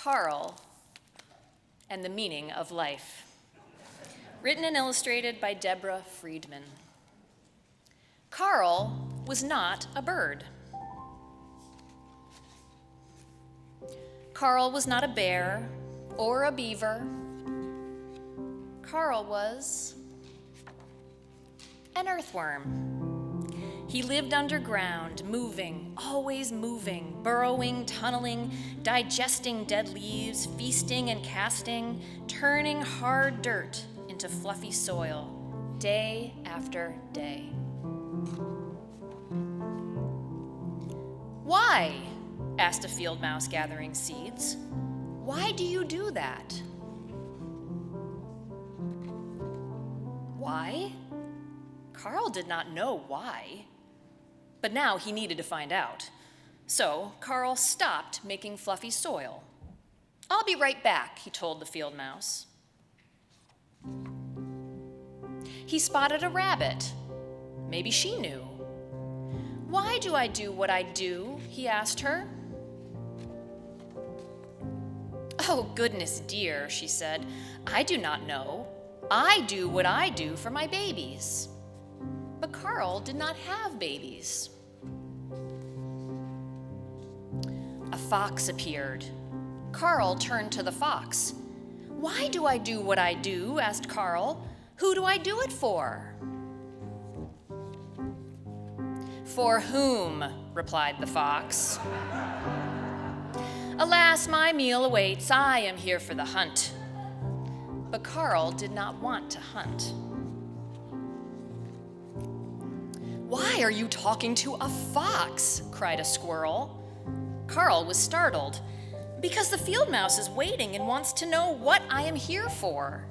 Carl and the Meaning of Life. Written and illustrated by Deborah Freedman. Carl was not a bird. Carl was not a bear or a beaver. Carl was an earthworm. He lived underground, moving, always moving, burrowing, tunneling, digesting dead leaves, feasting and casting, turning hard dirt into fluffy soil, day after day. "Why?" asked a field mouse gathering seeds. "Why do you do that?" Why? Carl did not know why. But now he needed to find out. So Carl stopped making fluffy soil. "I'll be right back," he told the field mouse. He spotted a rabbit. Maybe she knew. "Why do I do what I do?" he asked her. "Oh, goodness dear," she said, "I do not know. I do what I do for my babies." But Carl did not have babies. A fox appeared. Carl turned to the fox. "Why do I do what I do?" asked Carl. "Who do I do it for?" "For whom?" replied the fox. "Alas, my meal awaits. I am here for the hunt." But Carl did not want to hunt. "Why are you talking to a fox?" cried a squirrel. Carl was startled. "Because the field mouse is waiting and wants to know what I am here for."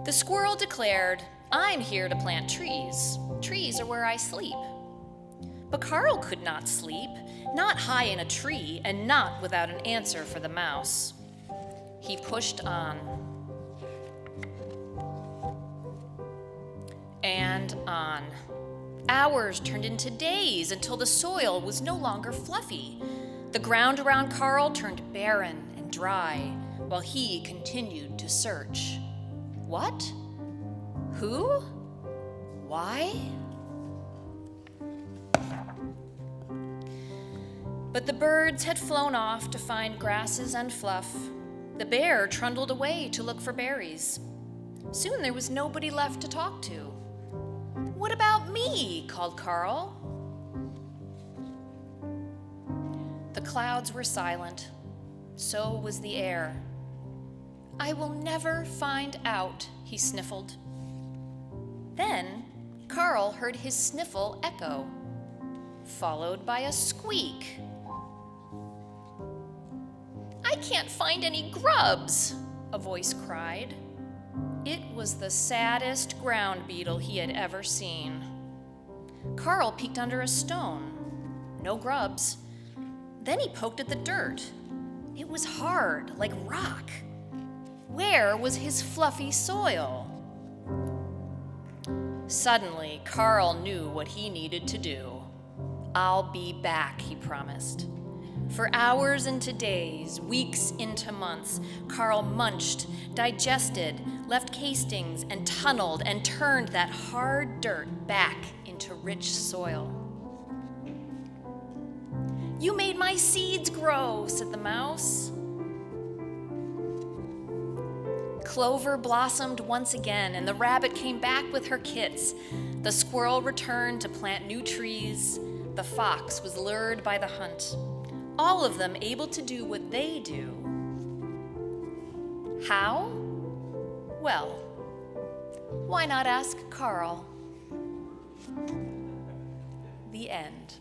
The squirrel declared, "I'm here to plant trees. Trees are where I sleep." But Carl could not sleep, not high in a tree and not without an answer for the mouse. He pushed on. And on. Hours turned into days until the soil was no longer fluffy. The ground around Carl turned barren and dry while he continued to search. What? Who? Why? But the birds had flown off to find grasses and fluff. The bear trundled away to look for berries. Soon there was nobody left to talk to. "What about me?" called Carl. The clouds were silent. So was the air. "I will never find out," he sniffled. Then Carl heard his sniffle echo, followed by a squeak. "I can't find any grubs," a voice cried. It was the saddest ground beetle he had ever seen. Carl peeked under a stone. No grubs. Then he poked at the dirt. It was hard, like rock. Where was his fluffy soil? Suddenly, Carl knew what he needed to do. "I'll be back," he promised. For hours into days, weeks into months, Carl munched, digested, left castings, and tunneled and turned that hard dirt back into rich soil. "You made my seeds grow," said the mouse. Clover blossomed once again, and the rabbit came back with her kits. The squirrel returned to plant new trees. The fox was lured by the hunt. All of them able to do what they do. How? Well, why not ask Carl? The end.